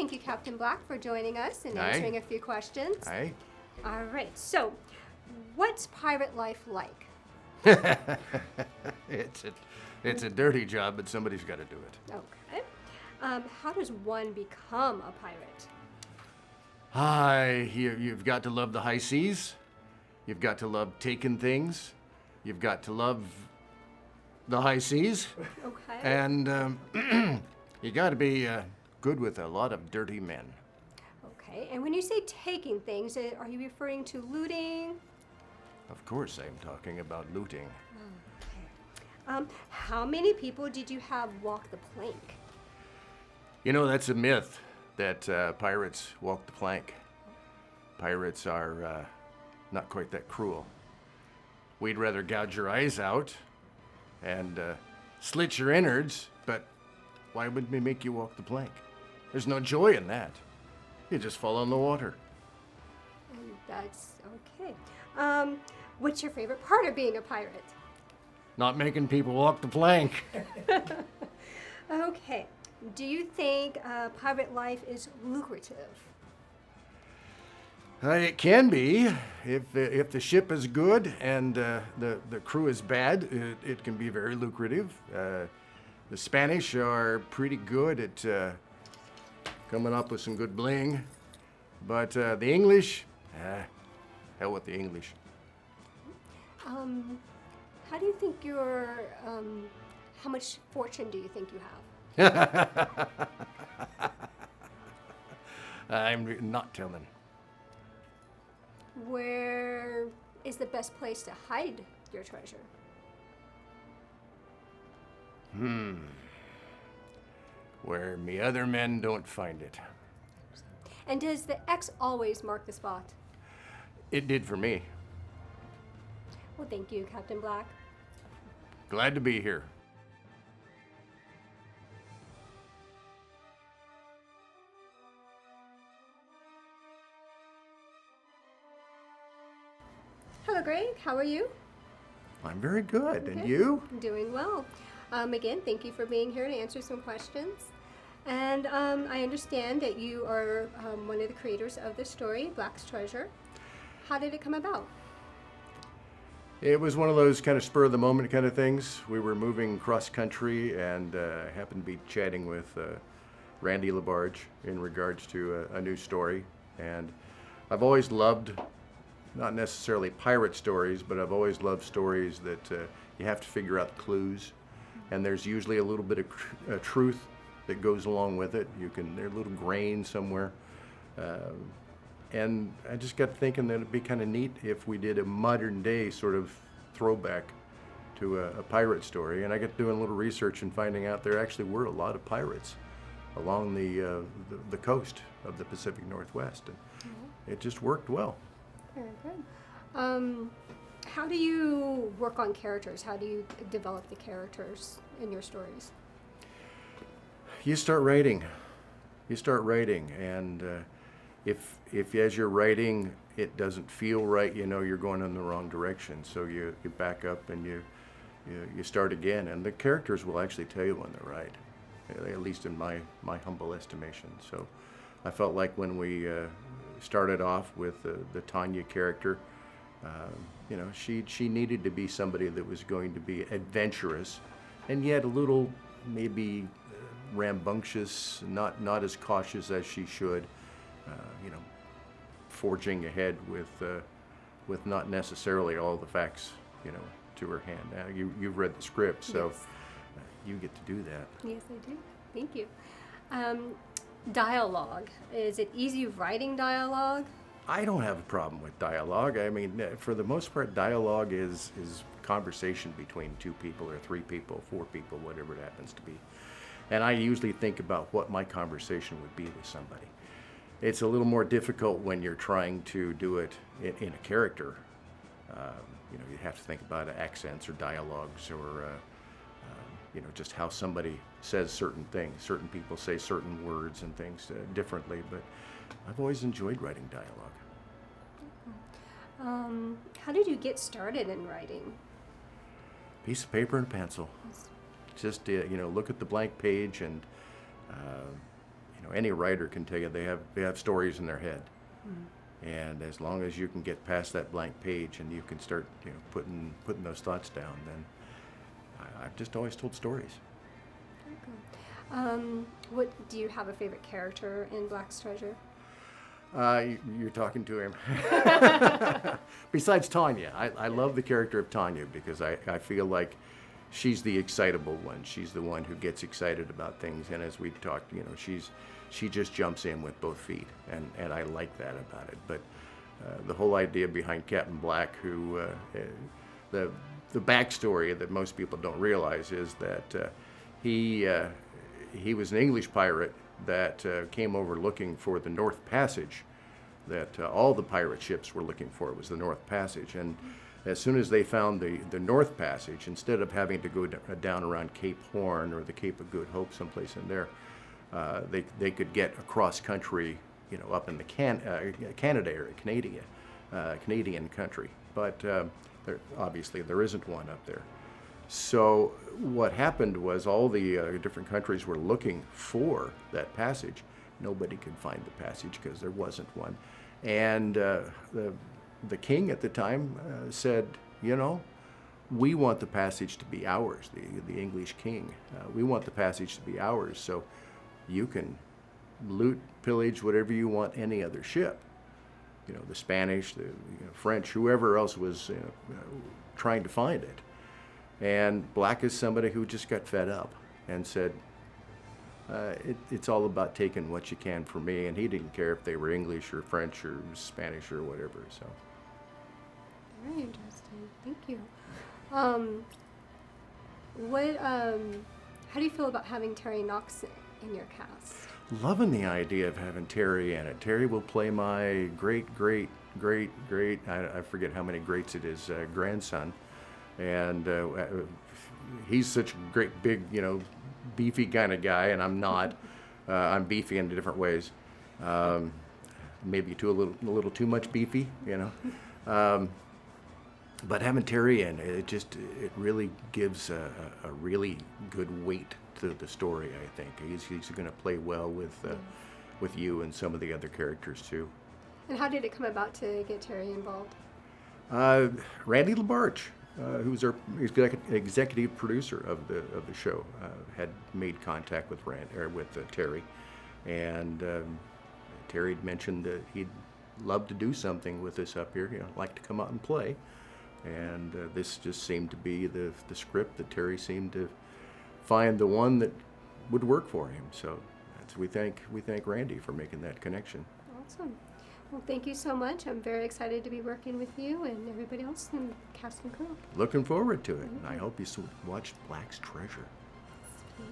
Thank you, Captain Black, for joining us and Aye. answering a few questions. Aye. All right. So, what's pirate life like? It's a dirty job, but somebody's got to do it. Okay. How does one become a pirate? You've got to love the high seas. You've got to love taking things. You've got to love the high seas. Okay. And you got to be good with a lot of dirty men. Okay. And when you say taking things, are you referring to looting? Of course, I'm talking about looting. Okay. How many people did you have walk the plank? You know, that's a myth that pirates walk the plank. Pirates are not quite that cruel. We'd rather gouge your eyes out and slit your innards, but why would we make you walk the plank? There's no joy in that. You just fall in the water. And that's okay. What's your favorite part of being a pirate? Not making people walk the plank. Okay. Do you think pirate life is lucrative? It can be. If the ship is good and the crew is bad, it can be very lucrative. The Spanish are pretty good at coming up with some good bling. But the English, hell with the English. How do you think how much fortune do you think you have? I'm not telling. Where is the best place to hide your treasure? Where me other men don't find it. And does the X always mark the spot? It did for me. Well, thank you, Captain Black. Glad to be here. Hello, Greg. How are you? I'm very good. And Okay. you? Doing well. Again, thank you for being here to answer some questions. And I understand that you are one of the creators of the story, Black's Treasure. How did it come about? It was one of those kind of spur of the moment kind of things. We were moving cross country and happened to be chatting with Randy LaBarge in regards to a new story. And I've always loved, not necessarily pirate stories, but I've always loved stories that you have to figure out the clues. And there's usually a little bit of truth that goes along with it. There's a little grain somewhere. And I just got thinking that it'd be kind of neat if we did a modern day sort of throwback to a pirate story. And I got doing a little research and finding out there actually were a lot of pirates along the coast of the Pacific Northwest. And it just worked well. Very good. How do you work on characters? How do you develop the characters in your stories? You start writing, and if as you're writing it doesn't feel right, you know you're going in the wrong direction. So you back up and you start again, and the characters will actually tell you when they're right, at least in my humble estimation. So I felt like when we started off with the Tanya character, you know, she needed to be somebody that was going to be adventurous, and yet a little maybe rambunctious, not as cautious as she should, you know, forging ahead with not necessarily all the facts, you know, to her hand. You've read the script, so Yes. You get to do that. Yes, I do. Thank you. Dialogue. Is it easy writing dialogue? I don't have a problem with dialogue. I mean, for the most part, dialogue is conversation between two people or three people, four people, whatever it happens to be. And I usually think about what my conversation would be with somebody. It's a little more difficult when you're trying to do it in a character. You know, you have to think about accents or dialogues or, you know, just how somebody says certain things. Certain people say certain words and things differently, but I've always enjoyed writing dialogue. How did you get started in writing? Piece of paper and a pencil. Just, you know, look at the blank page and, you any writer can tell you they have stories in their head. And as long as you can get past that blank page and you can start, putting those thoughts down, then I've just always told stories. Very good. What do you have a favorite character in Black's Treasure? You're talking to him. Besides Tanya, I love the character of Tanya because I feel like she's the excitable one. She's the one who gets excited about things, and as we talked, she just jumps in with both feet, and I like that about it. But the whole idea behind Captain Black, who the backstory that most people don't realize is that he was an English pirate that came over looking for the North Passage, that all the pirate ships were looking for. It was the North Passage, and as soon as they found the North Passage, instead of having to go down around Cape Horn or the Cape of Good Hope, someplace in there, they could get across country, up in the Canada area, Canadian country. But obviously there isn't one up there. So what happened was all the different countries were looking for that passage. Nobody could find the passage because there wasn't one. And the king at the time said, we want the passage to be ours, the English king. We want the passage to be ours, so you can loot, pillage, whatever you want, any other ship. The Spanish, the French, whoever else was trying to find it. And Black is somebody who just got fed up and said, it's all about taking what you can from me, and he didn't care if they were English or French or Spanish or whatever. So. Very interesting. Thank you. How do you feel about having Terry Knox in your cast? Loving the idea of having Terry in it. Terry will play my great, I forget how many greats it is, grandson. And he's such a great, big, beefy kind of guy, and I'm not. I'm beefy in different ways. Maybe a little too much beefy, But having Terry in, it really gives a really good weight to the story. I think he's going to play well with you and some of the other characters too. And how did it come about to get Terry involved? Randy LaBarge, who's our executive producer of the show, had made contact with Terry, and Terry had mentioned that he'd love to do something with us up here. Like to come out and play. And this just seemed to be the script that Terry seemed to find the one that would work for him. So we thank Randy for making that connection. Awesome. Well, thank you so much. I'm very excited to be working with you and everybody else in cast and crew. Looking forward to it. And I hope you watched Black's Treasure. Sweet.